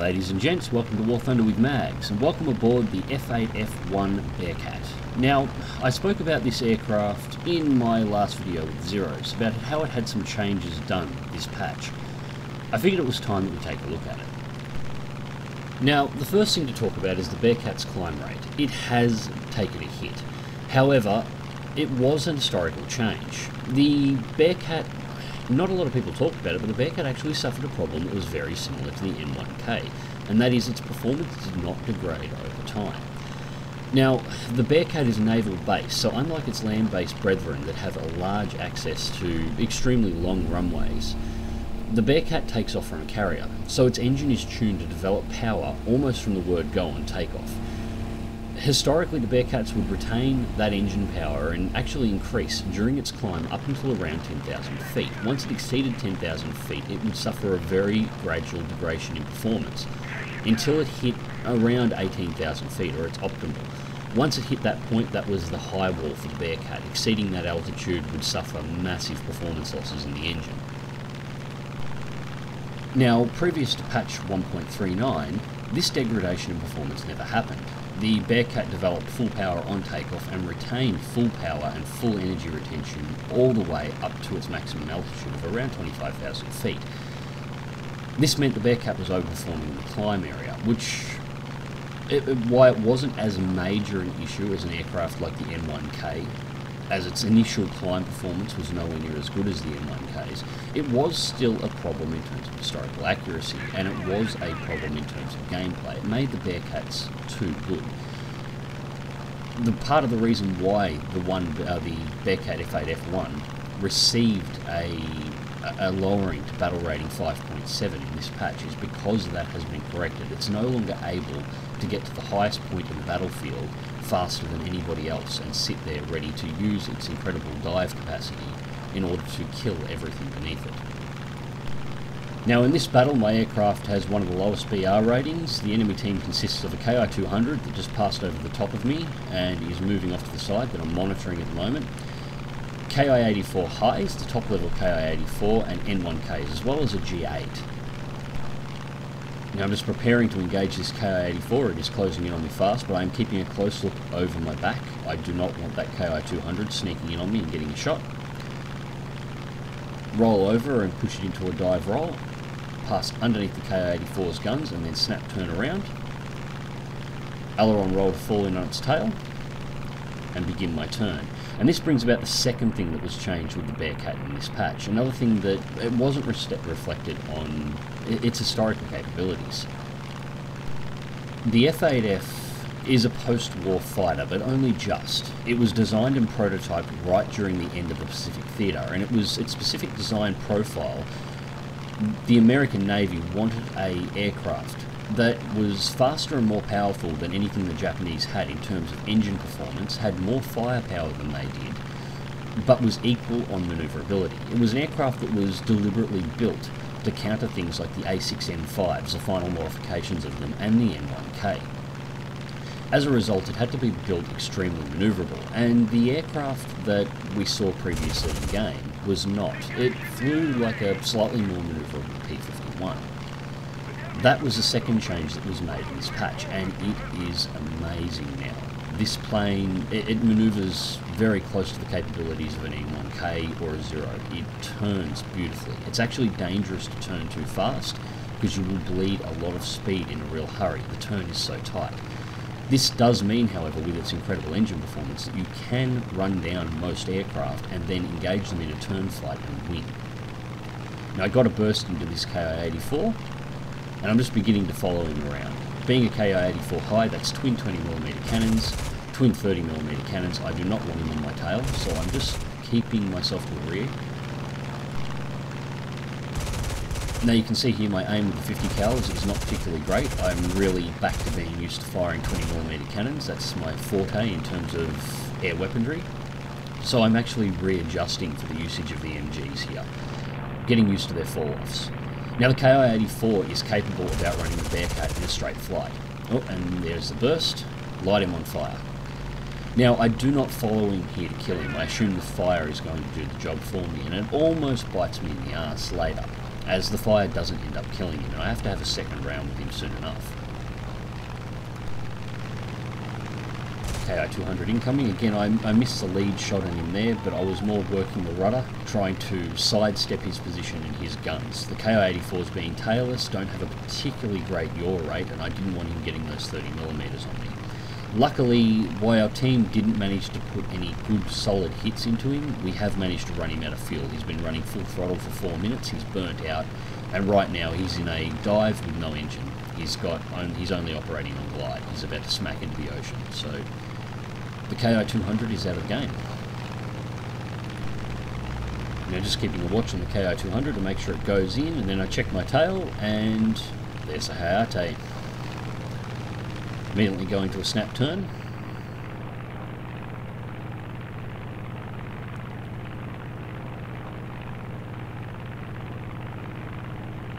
ladies and gents, welcome to War Thunder with Mags, and welcome aboard the F8F-1 Bearcat. Now, I spoke about this aircraft in my last video with Zeros, about how it had some changes done this patch. I figured it was time that we take a look at it. Now, the first thing to talk about is the Bearcat's climb rate. It has taken a hit. However, it was an historical change. The Bearcat, not a lot of people talked about it, but the Bearcat actually suffered a problem that was very similar to the N1K, and that is its performance did not degrade over time. Now, the Bearcat is naval based, so unlike its land-based brethren that have a large access to extremely long runways, the Bearcat takes off from a carrier, so its engine is tuned to develop power almost from the word go on takeoff. Historically, the Bearcats would retain that engine power and actually increase during its climb up until around 10,000 feet. Once it exceeded 10,000 feet, it would suffer a very gradual degradation in performance until it hit around 18,000 feet, or its optimal. Once it hit that point, that was the high wall for the Bearcat. Exceeding that altitude would suffer massive performance losses in the engine. Now, previous to patch 1.39, this degradation in performance never happened. The Bearcat developed full power on takeoff and retained full power and full energy retention all the way up to its maximum altitude of around 25,000 feet. This meant the Bearcat was overperforming in the climb area, why it wasn't as major an issue as an aircraft like the N1K, as its initial climb performance was nowhere near as good as the N1K's, it was still a problem in terms of historical accuracy, and it was a problem in terms of gameplay. It made the Bearcats too good. The part of the reason why the Bearcat F8F-1 received a lowering to battle rating 5.7 in this patch is because that has been corrected. It's no longer able to get to the highest point in the battlefield faster than anybody else and sit there ready to use its incredible dive capacity in order to kill everything beneath it. Now, in this battle, my aircraft has one of the lowest BR ratings. The enemy team consists of a KI-200 that just passed over the top of me and is moving off to the side that I'm monitoring at the moment. KI-84 highs, the top level KI-84 and N1Ks, as well as a G8. Now I'm just preparing to engage this KI-84. It is closing in on me fast, but I am keeping a close look over my back. I do not want that KI-200 sneaking in on me and getting a shot. Roll over and push it into a dive roll, pass underneath the KI-84's guns and then snap turn around. Aileron roll to fall in on its tail and begin my turn. And this brings about the second thing that was changed with the Bearcat in this patch. Another thing that it wasn't reflected on its historical capabilities. The F8F is a post-war fighter, but only just. It was designed and prototyped right during the end of the Pacific Theater, and its specific design profile, the American Navy wanted an aircraft that was faster and more powerful than anything the Japanese had in terms of engine performance, had more firepower than they did, but was equal on manoeuvrability. It was an aircraft that was deliberately built to counter things like the A6M5s, the final modifications of them, and the N1K. As a result, it had to be built extremely manoeuvrable, and the aircraft that we saw previously in the game was not. It flew like a slightly more manoeuvrable P-51. That was the second change that was made in this patch, and it is amazing now. This plane, it manoeuvres very close to the capabilities of an E1K or a Zero. It turns beautifully. It's actually dangerous to turn too fast because you will bleed a lot of speed in a real hurry. The turn is so tight. This does mean, however, with its incredible engine performance, that you can run down most aircraft and then engage them in a turn fight and win. Now I got a burst into this KI-84, and I'm just beginning to follow him around. Being a KI-84 high, that's twin 20mm cannons, twin 30mm cannons. I do not want him on my tail, so I'm just keeping myself to the rear. Now you can see here my aim with the 50 cals is not particularly great. I'm really back to being used to firing 20mm cannons. That's my forte in terms of air weaponry. So I'm actually readjusting for the usage of the MGs here, getting used to their fall-offs. Now the KI-84 is capable of outrunning the Bearcat in a straight flight. Oh, and there's the burst. Light him on fire. Now, I do not follow him here to kill him. I assume the fire is going to do the job for me, and it almost bites me in the arse later. as the fire doesn't end up killing him, and I have to have a second round with him soon enough. KI-200 incoming. Again, I missed the lead shot on him there, but I was more working the rudder, trying to sidestep his position and his guns. The KI-84s being tailless don't have a particularly great yaw rate, and I didn't want him getting those 30mm on me. Luckily, while our team didn't manage to put any good solid hits into him, we have managed to run him out of fuel. He's been running full throttle for 4 minutes, he's burnt out, and right now he's in a dive with no engine. He's only operating on glide. He's about to smack into the ocean, so the KI-200 is out of the game. Now just keeping a watch on the KI-200 to make sure it goes in, and then I check my tail, and there's the Hayate. Immediately going to a snap turn.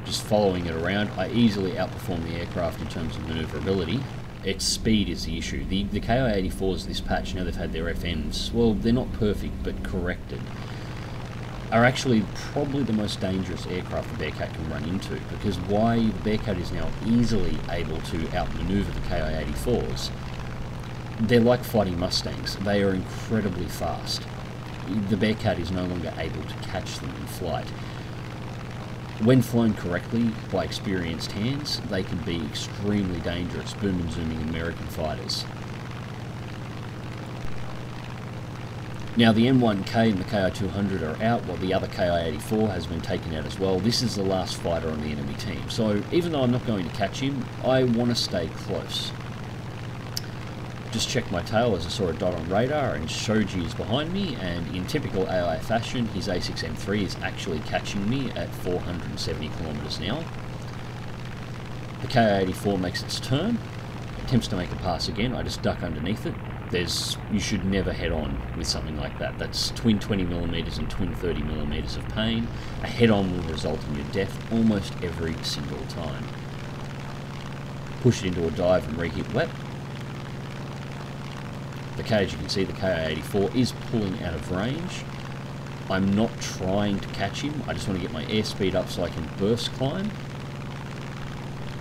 Just following it around, I easily outperform the aircraft in terms of manoeuvrability. Its speed is the issue. The KI-84s this patch, now they've had their FMs, well, they're not perfect, but corrected, are actually probably the most dangerous aircraft the Bearcat can run into, because why the Bearcat is now easily able to outmaneuver the KI-84s, they're like fighting Mustangs. They are incredibly fast. The Bearcat is no longer able to catch them in flight. When flown correctly by experienced hands, they can be extremely dangerous, boom and zooming American fighters. Now the M1K and the KI-200 are out, while the other KI-84 has been taken out as well. This is the last fighter on the enemy team, so even though I'm not going to catch him, I want to stay close. Just checked my tail as I saw a dot on radar, and Shoji is behind me, and in typical AI fashion, his A6M3 is actually catching me at 470 kilometers an hour. The KI-84 makes its turn, attempts to make a pass again. I just duck underneath it. You should never head on with something like that. That's twin 20mm and twin 30mm of pain. A head on will result in your death almost every single time. Push it into a dive and re-hit wet. As you can see, the KI-84 is pulling out of range. I'm not trying to catch him, I just want to get my airspeed up so I can burst climb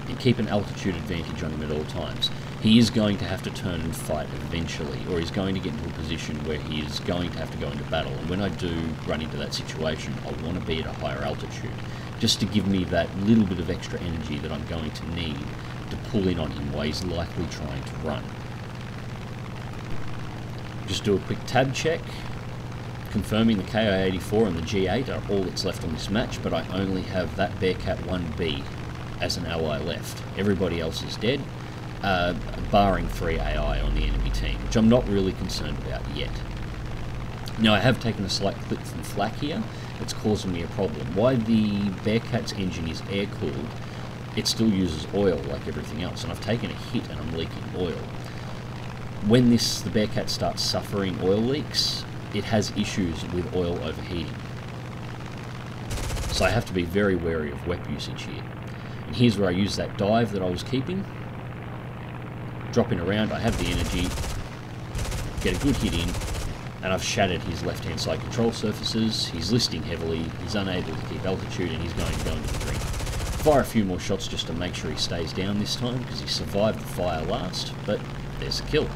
and keep an altitude advantage on him at all times. He is going to have to turn and fight eventually, or he's going to get into a position where he is going to have to go into battle, and when I do run into that situation, I want to be at a higher altitude, just to give me that little bit of extra energy that I'm going to need to pull in on him while he's likely trying to run. Just do a quick tab check, confirming the KI-84 and the G8 are all that's left on this match, but I only have that Bearcat 1B as an ally left. Everybody else is dead, barring 3 AI on the enemy team, which I'm not really concerned about yet. Now I have taken a slight clip from flak here, it's causing me a problem. While the Bearcat's engine is air-cooled, it still uses oil like everything else, and I've taken a hit and I'm leaking oil. When the Bearcat starts suffering oil leaks, it has issues with oil overheating. So I have to be very wary of WEP usage here. And here's where I use that dive that I was keeping. Dropping around, I have the energy, get a good hit in, and I've shattered his left-hand side control surfaces. He's listing heavily, he's unable to keep altitude, and he's going to go into the drink. Fire a few more shots just to make sure he stays down this time, because he survived the fire last, but there's a kill.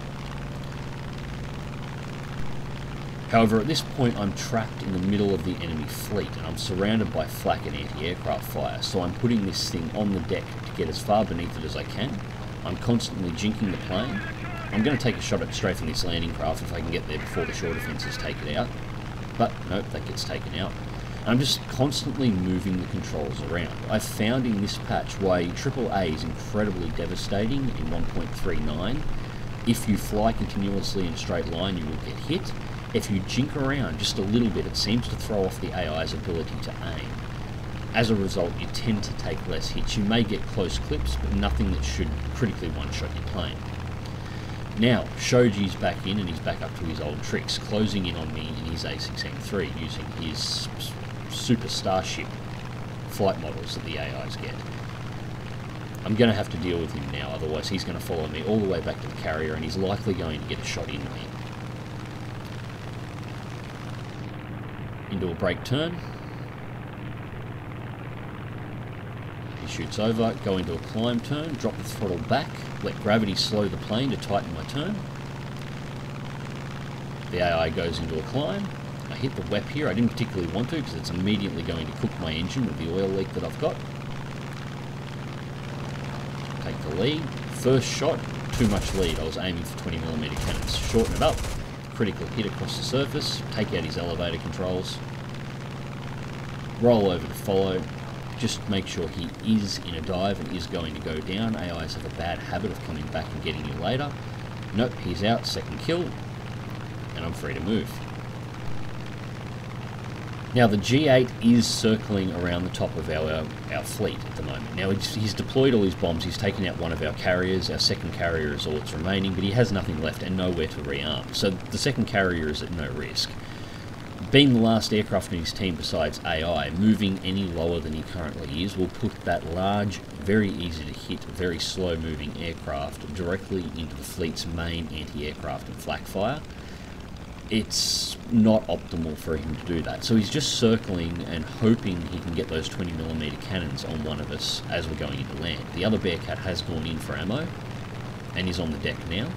However, at this point I'm trapped in the middle of the enemy fleet, and I'm surrounded by flak and anti-aircraft fire, so I'm putting this thing on the deck to get as far beneath it as I can. I'm constantly jinking the plane. I'm going to take a shot at strafing this landing craft if I can get there before the shore defences take it out. But nope, that gets taken out. I'm just constantly moving the controls around. I've found in this patch why AAA is incredibly devastating in 1.39. If you fly continuously in a straight line, you will get hit. If you jink around just a little bit, it seems to throw off the AI's ability to aim. As a result, you tend to take less hits. You may get close clips, but nothing that should critically one-shot your plane. Now, Shoji's back in, and he's back up to his old tricks, closing in on me in his A6M3 using his Super Starship flight models that the AIs get. I'm going to have to deal with him now, otherwise he's going to follow me all the way back to the carrier, and he's likely going to get a shot into me. Into a brake turn. shoots over, go into a climb turn, drop the throttle back, let gravity slow the plane to tighten my turn. The AI goes into a climb. I hit the WEP here. I didn't particularly want to because it's immediately going to cook my engine with the oil leak that I've got. Take the lead. First shot, too much lead. I was aiming for 20mm cannons. Shorten it up. Critical hit across the surface. Take out his elevator controls. Roll over to follow. Just make sure he is in a dive and is going to go down. AIs have a bad habit of coming back and getting you later. Nope, he's out. Second kill. And I'm free to move. Now the G8 is circling around the top of our fleet at the moment. Now he's deployed all his bombs, he's taken out one of our carriers, our second carrier is all that's remaining, but he has nothing left and nowhere to rearm. So the second carrier is at no risk. Being the last aircraft in his team besides AI, moving any lower than he currently is will put that large, very easy to hit, very slow moving aircraft directly into the fleet's main anti-aircraft and flak fire. It's not optimal for him to do that. So he's just circling and hoping he can get those 20mm cannons on one of us as we're going into land. The other Bearcat has gone in for ammo and is on the deck now.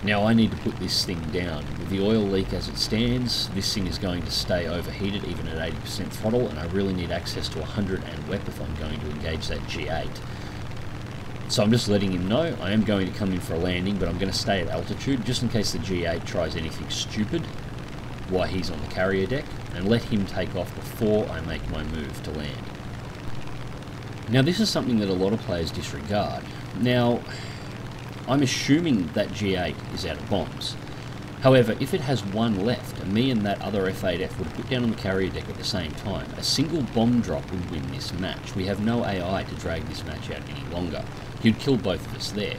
Now I need to put this thing down. With the oil leak as it stands, this thing is going to stay overheated even at 80% throttle, and I really need access to 100 and WEP if I'm going to engage that G8. So I'm just letting him know I am going to come in for a landing, but I'm going to stay at altitude just in case the G8 tries anything stupid while he's on the carrier deck, and let him take off before I make my move to land. Now this is something that a lot of players disregard. Now, I'm assuming that G8 is out of bombs. However, if it has one left, and me and that other F8F would put down on the carrier deck at the same time, a single bomb drop would win this match. We have no AI to drag this match out any longer. He'd kill both of us there.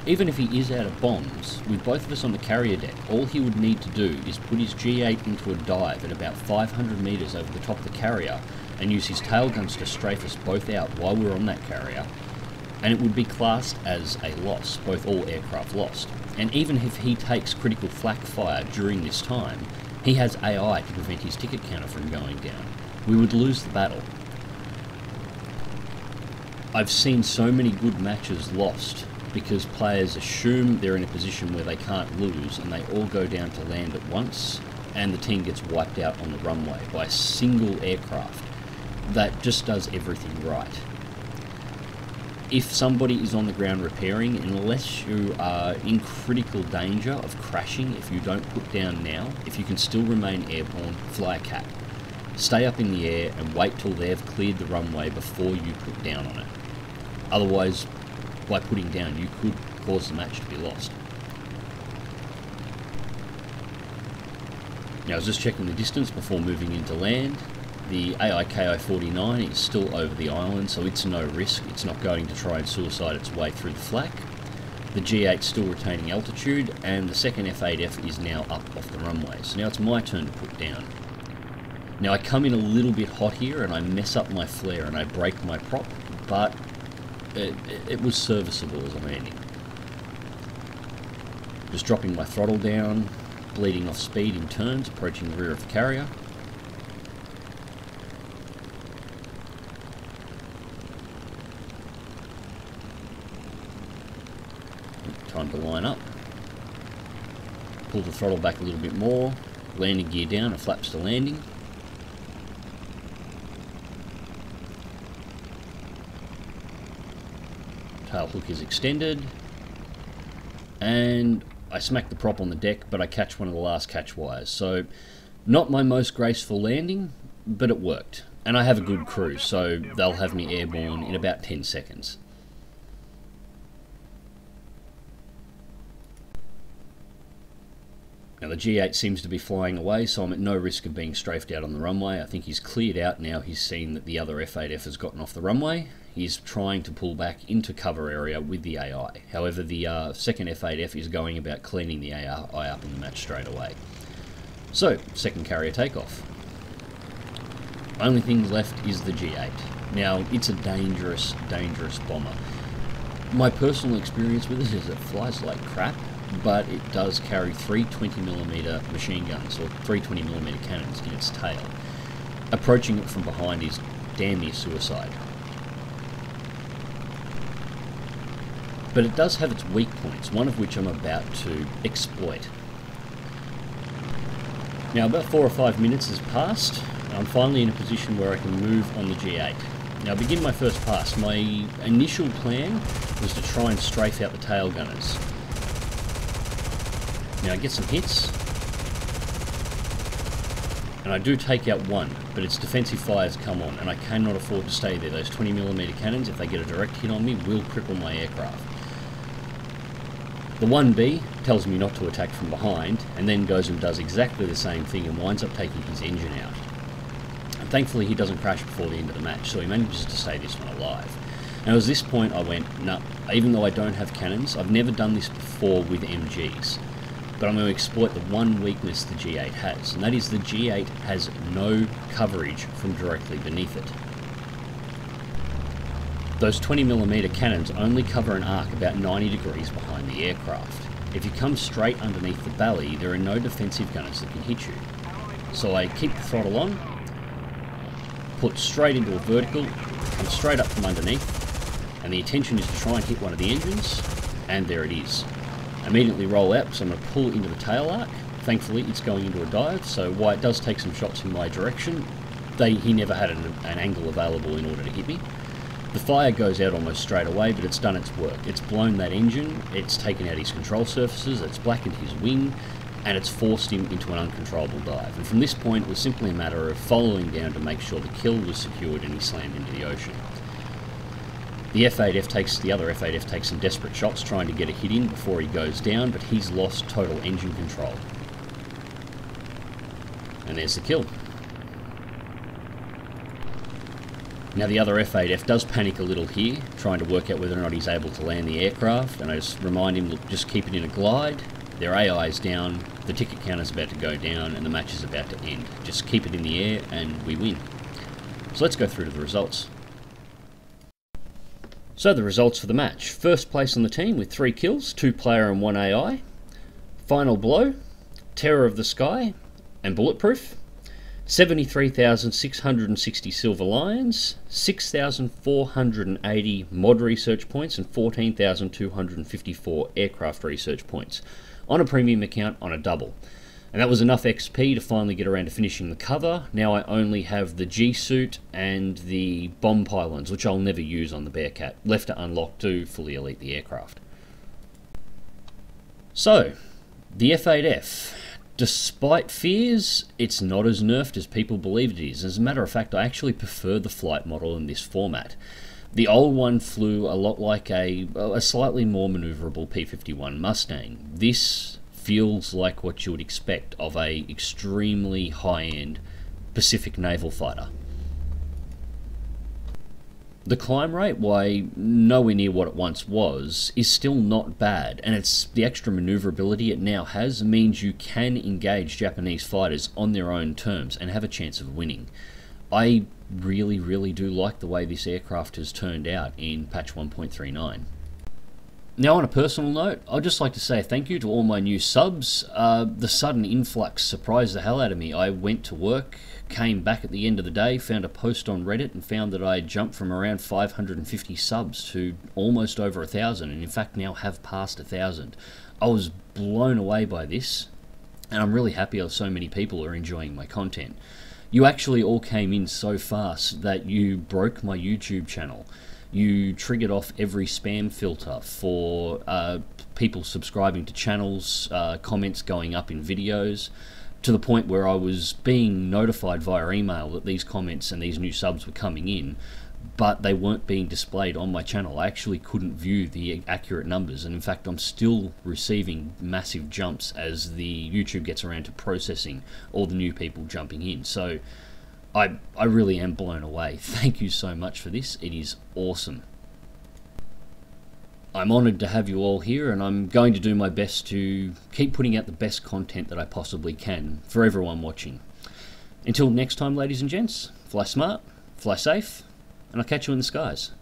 Even if he is out of bombs, with both of us on the carrier deck, all he would need to do is put his G8 into a dive at about 500 metres over the top of the carrier and use his tail guns to strafe us both out while we're on that carrier, and it would be classed as a loss, both all aircraft lost. And even if he takes critical flak fire during this time, he has AI to prevent his ticket counter from going down. We would lose the battle. I've seen so many good matches lost because players assume they're in a position where they can't lose and they all go down to land at once and the team gets wiped out on the runway by a single aircraft that just does everything right. If somebody is on the ground repairing, unless you are in critical danger of crashing if you don't put down now, if you can still remain airborne, fly a cap. Stay up in the air and wait till they've cleared the runway before you put down on it. Otherwise, by putting down, you could cause the match to be lost. Now I was just checking the distance before moving into land. The AIKI-49 is still over the island, so it's no risk. It's not going to try and suicide its way through the flak. The G8 still retaining altitude, and the second F8F is now up off the runway. So now it's my turn to put down. Now I come in a little bit hot here, and I mess up my flare, and I break my prop, but it was serviceable as a landing. Just dropping my throttle down, bleeding off speed in turns, approaching the rear of the carrier. Time to line up. Pull the throttle back a little bit more, landing gear down and flaps to landing. Tail hook is extended, and I smack the prop on the deck, but I catch one of the last catch wires. So not my most graceful landing, but it worked. And I have a good crew, so they'll have me airborne in about 10 seconds. Now the G8 seems to be flying away, so I'm at no risk of being strafed out on the runway. I think he's cleared out now. He's seen that the other F8F has gotten off the runway. He's trying to pull back into cover area with the AI. However, the second F8F is going about cleaning the AI up in the match straight away. So, second carrier takeoff. Only thing left is the G8. Now, it's a dangerous, dangerous bomber. My personal experience with it is it flies like crap, but it does carry 3 20mm machine guns, or 3 20mm cannons in its tail. Approaching it from behind is damn near suicide. But it does have its weak points, one of which I'm about to exploit. Now about 4 or 5 minutes has passed, and I'm finally in a position where I can move on the G8. Now I begin my first pass. My initial plan was to try and strafe out the tail gunners. Now I get some hits, and I do take out one, but its defensive fires come on, and I cannot afford to stay there. Those 20mm cannons, if they get a direct hit on me, will cripple my aircraft. The 1B tells me not to attack from behind, and then goes and does exactly the same thing and winds up taking his engine out. And thankfully he doesn't crash before the end of the match, so he manages to stay this one alive. And it was this point I went, nah, even though I don't have cannons, I've never done this before with MGs. But I'm going to exploit the one weakness the G8 has, and that is the G8 has no coverage from directly beneath it. Those 20mm cannons only cover an arc about 90 degrees behind the aircraft. If you come straight underneath the belly, there are no defensive gunners that can hit you. So I keep the throttle on, put straight into a vertical, come straight up from underneath, and the intention is to try and hit one of the engines, and there it is. Immediately roll out, so I'm going to pull into the tail arc. Thankfully it's going into a dive, so while it does take some shots in my direction, he never had an angle available in order to hit me. The fire goes out almost straight away, but it's done its work. It's blown that engine, it's taken out his control surfaces, it's blackened his wing, and it's forced him into an uncontrollable dive. And from this point it was simply a matter of following down to make sure the kill was secured and he slammed into the ocean. The other F8F takes some desperate shots trying to get a hit in before he goes down, but he's lost total engine control. And there's the kill. Now the other F8F does panic a little here, trying to work out whether or not he's able to land the aircraft, and I just remind him, look, just keep it in a glide, their AI is down, the ticket counter's about to go down, and the match is about to end. Just keep it in the air and we win. So let's go through to the results. So the results for the match. First place on the team with 3 kills, 2 player and 1 AI. Final blow, Terror of the Sky and Bulletproof. 73,660 Silver Lions, 6,480 mod research points, and 14,254 aircraft research points on a premium account on a double. And that was enough XP to finally get around to finishing the cover. Now I only have the G-suit and the bomb pylons, which I'll never use on the Bearcat, left to unlock to fully elite the aircraft. So, the F8F. Despite fears, it's not as nerfed as people believe it is. As a matter of fact, I actually prefer the flight model in this format. The old one flew a lot like a slightly more manoeuvrable P-51 Mustang. This feels like what you would expect of a extremely high-end Pacific naval fighter. The climb rate, while nowhere near what it once was, is still not bad, and the extra manoeuvrability it now has means you can engage Japanese fighters on their own terms and have a chance of winning. I really, really do like the way this aircraft has turned out in patch 1.39. Now on a personal note, I'd just like to say thank you to all my new subs. The sudden influx surprised the hell out of me. I went to work, came back at the end of the day, found a post on Reddit and found that I had jumped from around 550 subs to almost over 1,000, and in fact now have passed 1,000. I was blown away by this, and I'm really happy that so many people are enjoying my content. You actually all came in so fast that you broke my YouTube channel. You triggered off every spam filter for people subscribing to channels, comments going up in videos, to the point where I was being notified via email that these comments and these new subs were coming in, but they weren't being displayed on my channel. I actually couldn't view the accurate numbers, and in fact I'm still receiving massive jumps as the YouTube gets around to processing all the new people jumping in. So I really am blown away. Thank you so much for this. It is awesome. I'm honoured to have you all here, and I'm going to do my best to keep putting out the best content that I possibly can for everyone watching. Until next time, ladies and gents, fly smart, fly safe, and I'll catch you in the skies.